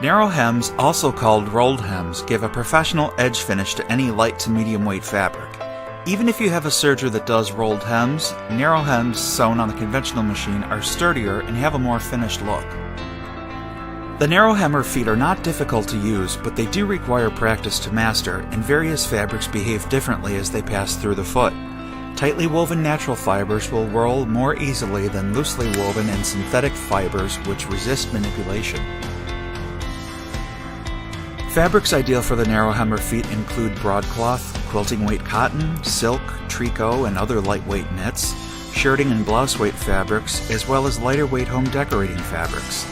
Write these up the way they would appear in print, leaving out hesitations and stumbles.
Narrow hems, also called rolled hems, give a professional edge finish to any light to medium weight fabric. Even if you have a serger that does rolled hems, narrow hems sewn on the conventional machine are sturdier and have a more finished look. The narrow hemmer feet are not difficult to use, but they do require practice to master, and various fabrics behave differently as they pass through the foot. Tightly woven natural fibers will roll more easily than loosely woven and synthetic fibers which resist manipulation. Fabrics ideal for the narrow hemmer feet include broadcloth, quilting weight cotton, silk, tricot, and other lightweight knits, shirting and blouse weight fabrics, as well as lighter weight home decorating fabrics.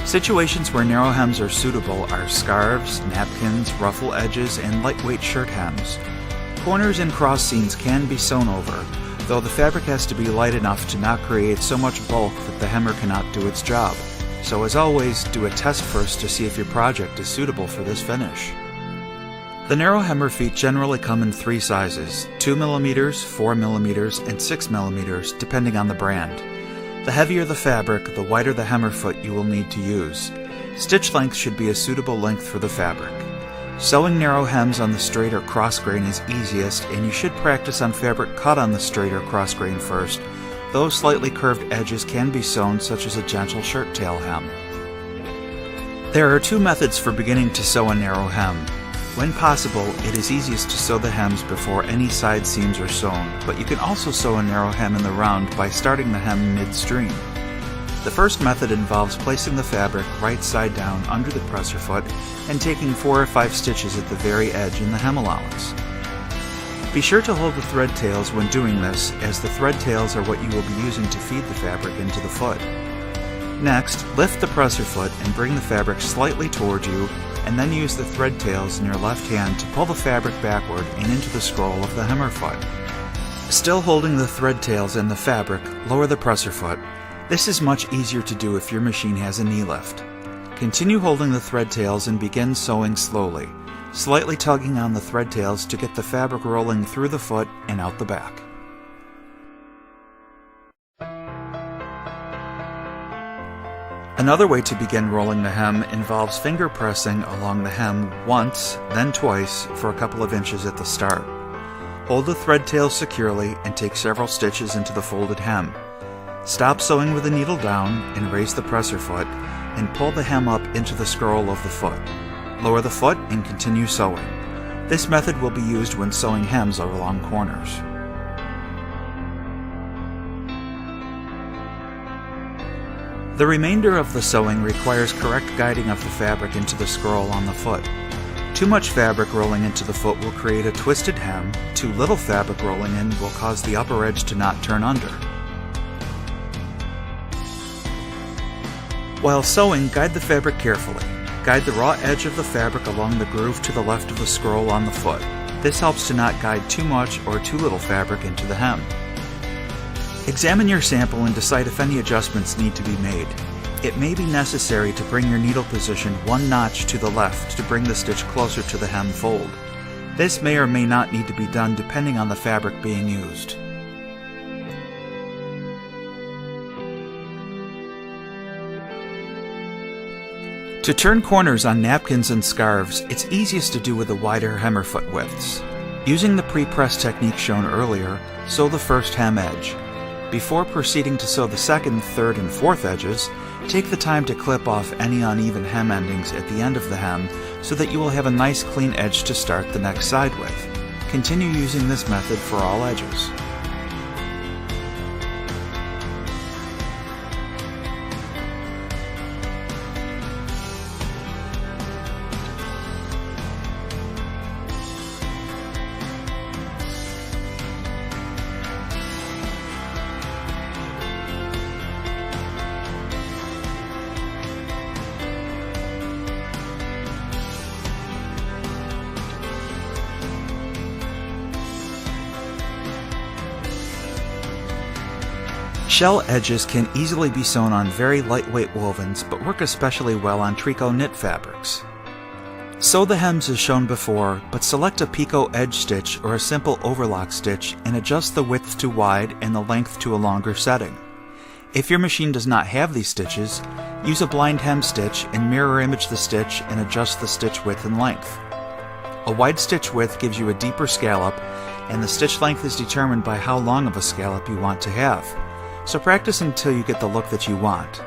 Situations where narrow hems are suitable are scarves, napkins, ruffle edges, and lightweight shirt hems. Corners and cross seams can be sewn over, though the fabric has to be light enough to not create so much bulk that the hemmer cannot do its job. So as always, do a test first to see if your project is suitable for this finish. The narrow hemmer feet generally come in 3 sizes, 2mm, 4mm, and 6mm, depending on the brand. The heavier the fabric, the wider the hemmer foot you will need to use. Stitch length should be a suitable length for the fabric. Sewing narrow hems on the straight or cross grain is easiest, and you should practice on fabric cut on the straight or cross grain first. Those slightly curved edges can be sewn, such as a gentle shirt tail hem. There are 2 methods for beginning to sew a narrow hem. When possible, it is easiest to sew the hems before any side seams are sewn, but you can also sew a narrow hem in the round by starting the hem midstream. The first method involves placing the fabric right side down under the presser foot and taking 4 or 5 stitches at the very edge in the hem allowance. Be sure to hold the thread tails when doing this, as the thread tails are what you will be using to feed the fabric into the foot. Next, lift the presser foot and bring the fabric slightly toward you, and then use the thread tails in your left hand to pull the fabric backward and into the scroll of the hemmer foot. Still holding the thread tails and the fabric, lower the presser foot. This is much easier to do if your machine has a knee lift. Continue holding the thread tails and begin sewing slowly, slightly tugging on the thread tails to get the fabric rolling through the foot and out the back. Another way to begin rolling the hem involves finger pressing along the hem once, then twice for a couple of inches at the start. Hold the thread tail securely and take several stitches into the folded hem. Stop sewing with the needle down and raise the presser foot and pull the hem up into the scroll of the foot. Lower the foot and continue sewing. This method will be used when sewing hems along corners. The remainder of the sewing requires correct guiding of the fabric into the scroll on the foot. Too much fabric rolling into the foot will create a twisted hem. Too little fabric rolling in will cause the upper edge to not turn under. While sewing, guide the fabric carefully. Guide the raw edge of the fabric along the groove to the left of the scroll on the foot. This helps to not guide too much or too little fabric into the hem. Examine your sample and decide if any adjustments need to be made. It may be necessary to bring your needle position 1 notch to the left to bring the stitch closer to the hem fold. This may or may not need to be done depending on the fabric being used. To turn corners on napkins and scarves, it's easiest to do with the wider hemmer foot widths. Using the pre-press technique shown earlier, sew the first hem edge. Before proceeding to sew the second, third, and fourth edges, take the time to clip off any uneven hem endings at the end of the hem so that you will have a nice clean edge to start the next side with. Continue using this method for all edges. Shell edges can easily be sewn on very lightweight wovens, but work especially well on tricot knit fabrics. Sew the hems as shown before, but select a picot edge stitch or a simple overlock stitch and adjust the width to wide and the length to a longer setting. If your machine does not have these stitches, use a blind hem stitch and mirror image the stitch and adjust the stitch width and length. A wide stitch width gives you a deeper scallop, and the stitch length is determined by how long of a scallop you want to have. So practice until you get the look that you want.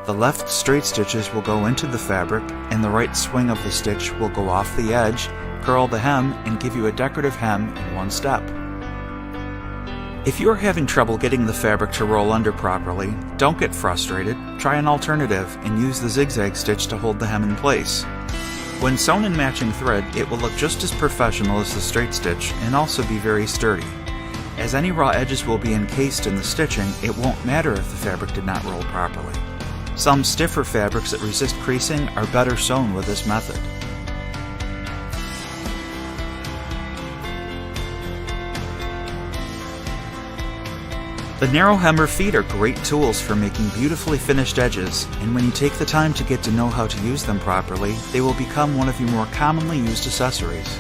The left straight stitches will go into the fabric, and the right swing of the stitch will go off the edge, curl the hem, and give you a decorative hem in one step. If you are having trouble getting the fabric to roll under properly, don't get frustrated. Try an alternative and use the zigzag stitch to hold the hem in place. When sewn in matching thread, it will look just as professional as the straight stitch and also be very sturdy. As any raw edges will be encased in the stitching, it won't matter if the fabric did not roll properly. Some stiffer fabrics that resist creasing are better sewn with this method. The narrow hemmer feet are great tools for making beautifully finished edges, and when you take the time to get to know how to use them properly, they will become one of your more commonly used accessories.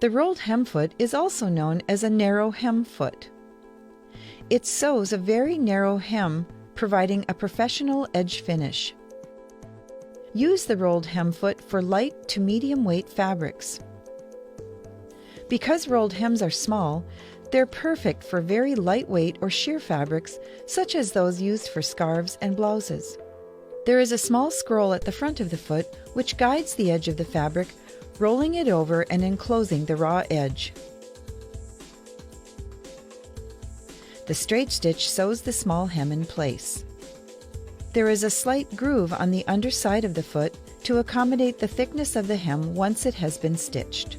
The rolled hem foot is also known as a narrow hem foot. It sews a very narrow hem, providing a professional edge finish. Use the rolled hem foot for light to medium weight fabrics. Because rolled hems are small, they're perfect for very lightweight or sheer fabrics, such as those used for scarves and blouses. There is a small scroll at the front of the foot which guides the edge of the fabric, rolling it over and enclosing the raw edge. The straight stitch sews the small hem in place. There is a slight groove on the underside of the foot to accommodate the thickness of the hem once it has been stitched.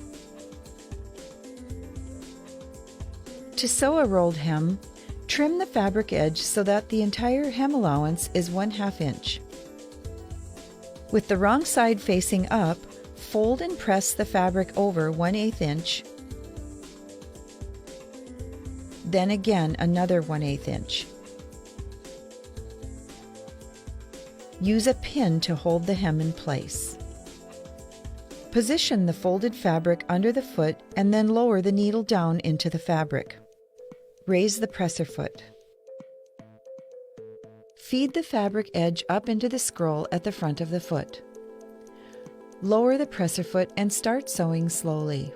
To sew a rolled hem, trim the fabric edge so that the entire hem allowance is 1/2 inch. With the wrong side facing up, fold and press the fabric over 1/8 inch, then again another 1/8 inch. Use a pin to hold the hem in place. Position the folded fabric under the foot and then lower the needle down into the fabric. Raise the presser foot. Feed the fabric edge up into the scroll at the front of the foot. Lower the presser foot and start sewing slowly.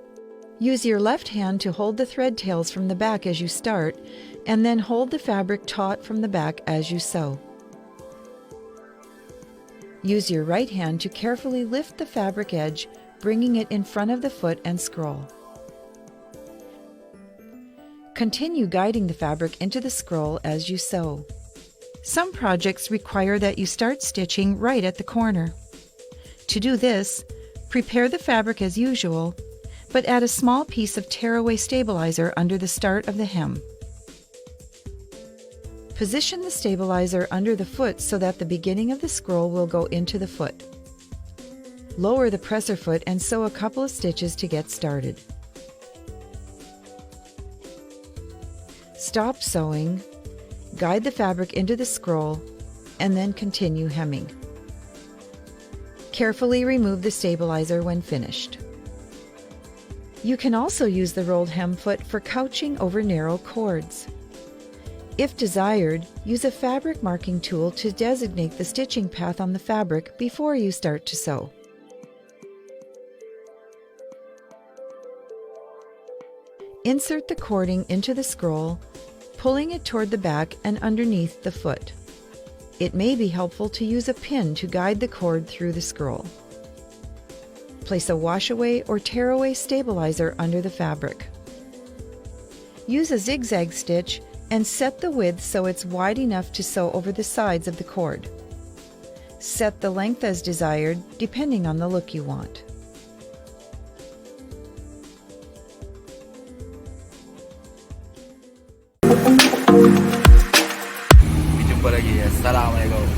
Use your left hand to hold the thread tails from the back as you start, and then hold the fabric taut from the back as you sew. Use your right hand to carefully lift the fabric edge, bringing it in front of the foot and scroll. Continue guiding the fabric into the scroll as you sew. Some projects require that you start stitching right at the corner. To do this, prepare the fabric as usual, but add a small piece of tearaway stabilizer under the start of the hem. Position the stabilizer under the foot so that the beginning of the scroll will go into the foot. Lower the presser foot and sew a couple of stitches to get started. Stop sewing, guide the fabric into the scroll, and then continue hemming. Carefully remove the stabilizer when finished. You can also use the rolled hem foot for couching over narrow cords. If desired, use a fabric marking tool to designate the stitching path on the fabric before you start to sew. Insert the cording into the scroll, pulling it toward the back and underneath the foot. It may be helpful to use a pin to guide the cord through the scroll. Place a washaway or tearaway stabilizer under the fabric. Use a zigzag stitch and set the width so it's wide enough to sew over the sides of the cord. Set the length as desired, depending on the look you want. Jumpa lagi. Assalamualaikum.